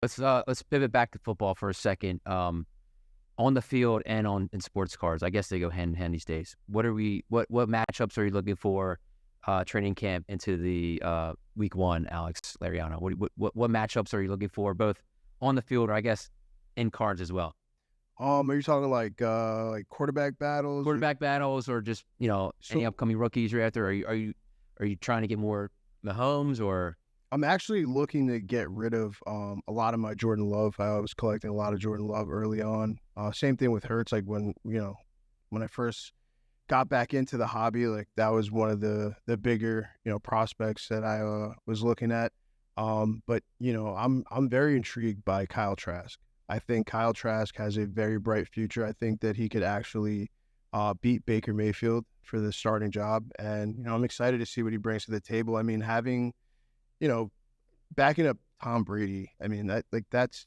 Let's pivot back to football for a second. On the field and in sports cards, I guess they go hand in hand these days. What matchups are you looking for? Training camp into the week one, Alex Lariano. What matchups are you looking for, both on the field or I guess in cards as well? Are you talking like quarterback battles? Quarterback battles, or just any upcoming rookies you're after? Are you trying to get more Mahomes or? I'm actually looking to get rid of a lot of my Jordan Love. I was collecting a lot of Jordan Love early on. Same thing with Hurts. Like when I first got back into the hobby, like that was one of the bigger prospects that I was looking at. But I'm very intrigued by Kyle Trask. I think Kyle Trask has a very bright future. I think that he could actually beat Baker Mayfield for the starting job, and I'm excited to see what he brings to the table. I mean, having backing up Tom Brady. I mean that's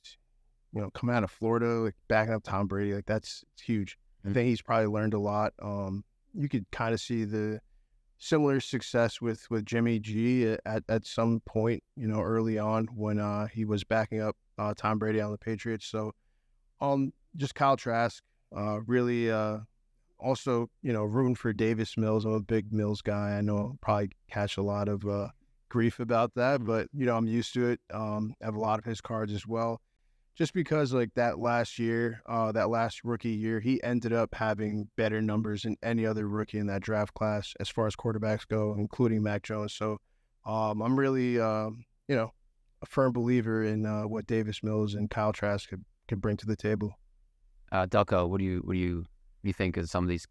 coming out of Florida, like backing up Tom Brady, like it's huge. I think he's probably learned a lot. You could kind of see the similar success with Jimmy G at some point, early on when he was backing up Tom Brady on the Patriots. So, just Kyle Trask, really, also, rooting for Davis Mills. I'm a big Mills guy. I know I'll probably catch a lot of grief about that, but I'm used to it. I have a lot of his cards as well. Just because like that last rookie year, he ended up having better numbers than any other rookie in that draft class as far as quarterbacks go, including Mac Jones. So I'm really, a firm believer in what Davis Mills and Kyle Trask could bring to the table. Delco, what do you think of some of these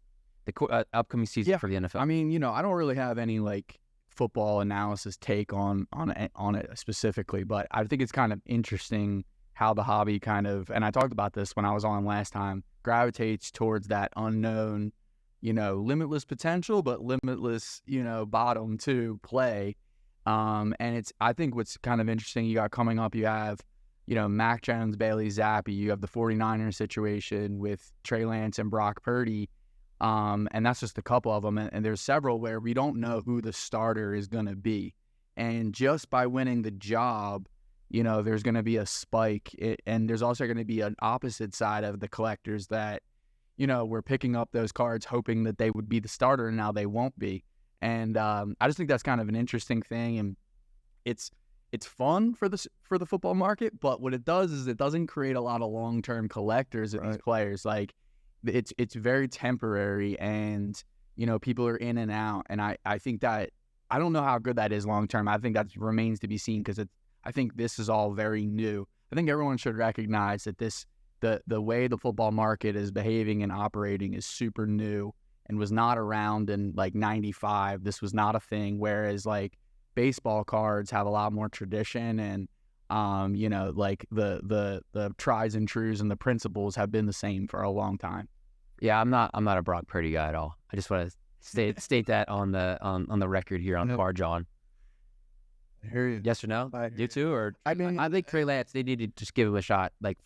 upcoming season for the NFL? I mean, I don't really have any like football analysis take on it specifically, but I think it's kind of interesting how the hobby kind of, and I talked about this when I was on last time, gravitates towards that unknown, limitless potential, but limitless, bottom to play. And I think what's kind of interesting, you got coming up, you have, Mac Jones, Bailey Zappi, you have the 49ers situation with Trey Lance and Brock Purdy. And that's just a couple of them. And there's several where we don't know who the starter is going to be. And just by winning the job, there's going to be a spike, and there's also going to be an opposite side of the collectors that, we're picking up those cards hoping that they would be the starter, and now they won't be. And I just think that's kind of an interesting thing, and it's fun for the football market. But what it does is it doesn't create a lot of long-term collectors of these players. Like it's very temporary, and people are in and out. And I think that I don't know how good that is long-term. I think that remains to be seen because I think this is all very new. I think everyone should recognize that the way the football market is behaving and operating is super new and was not around in like 95. This was not a thing. Whereas like baseball cards have a lot more tradition, and like the tries and trues and the principles have been the same for a long time. Yeah, I'm not a Brock Purdy guy at all. I just want to state that on the record here on Card Jawn. I hear you. Yes or no? You too? Or I think Trey Lance, they need to just give him a shot. Like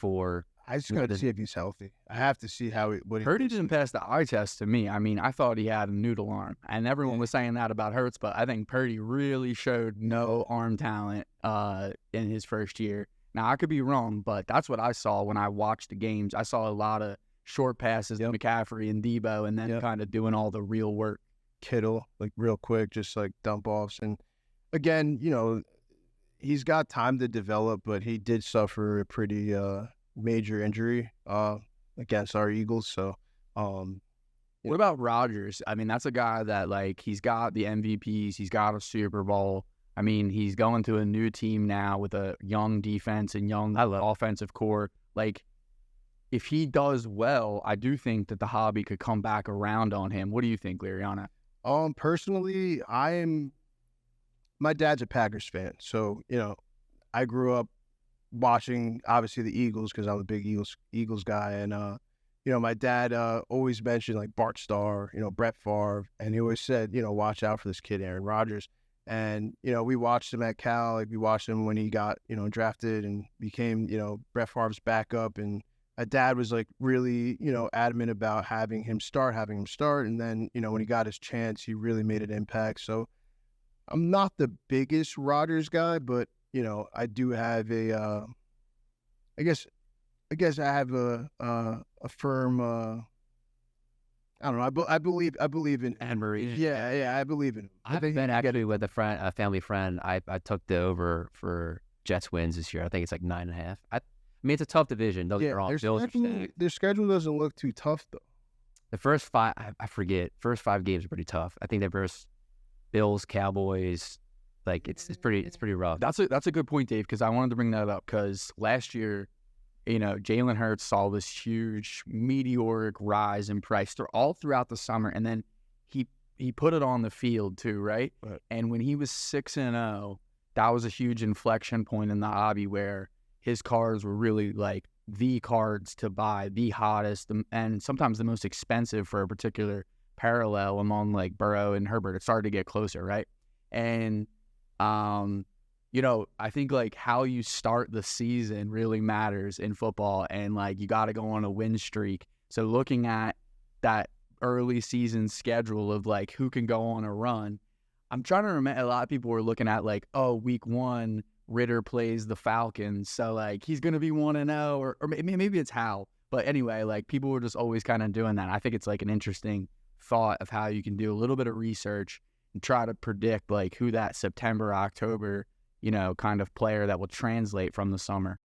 I just got to see if he's healthy. I have to see Purdy didn't pass the eye test to me. I mean, I thought he had a noodle arm, and everyone was saying that about Hurts, but I think Purdy really showed no arm talent in his first year. Now, I could be wrong, but that's what I saw when I watched the games. I saw a lot of short passes to McCaffrey and Debo, and then kind of doing all the real work. Kittle, like real quick, just like dump offs. And again, he's got time to develop, but he did suffer a pretty major injury against our Eagles. So what about Rodgers? I mean, that's a guy that like he's got the MVPs, he's got a Super Bowl. I mean, he's going to a new team now with a young defense and young offensive core. Like, if he does well, I do think that the hobby could come back around on him. What do you think, Lariana? Personally, my dad's a Packers fan, so I grew up watching obviously the Eagles because I'm a big Eagles guy, and my dad always mentioned like Bart Starr, Brett Favre, and he always said, watch out for this kid Aaron Rodgers. And we watched him at Cal, like we watched him when he got drafted and became Brett Favre's backup, and my dad was like really adamant about having him start, and then when he got his chance, he really made an impact. So I'm not the biggest Rodgers guy, but I do have a I guess I have a firm. I don't know. I believe in Anne Marie. Yeah, I believe in him. I've been actually with a family friend. I took the over for Jets wins this year. I think it's like 9.5. I mean, it's a tough division. Don't get me wrong. Bills are stacked. Their schedule doesn't look too tough though. The first five, I forget. First 5 games are pretty tough. I think the first Bills, Cowboys, like it's pretty rough. That's a good point, Dave, because I wanted to bring that up because last year, Jalen Hurts saw this huge meteoric rise in price all throughout the summer, and then he put it on the field too, right? And when he was 6-0, that was a huge inflection point in the hobby where his cards were really like the cards to buy, the hottest, and sometimes the most expensive for a particular parallel among like Burrow and Herbert. It started to get closer, right? And I think like how you start the season really matters in football, and like you got to go on a win streak. So looking at that early season schedule of like who can go on a run, I'm trying to remember. A lot of people were looking at like, oh, week 1 Ritter plays the Falcons, so like he's gonna be 1-0, or maybe it's Hal. But anyway, like people were just always kind of doing that. I think it's like an interesting thought of how you can do a little bit of research and try to predict like who that September, October, kind of player that will translate from the summer.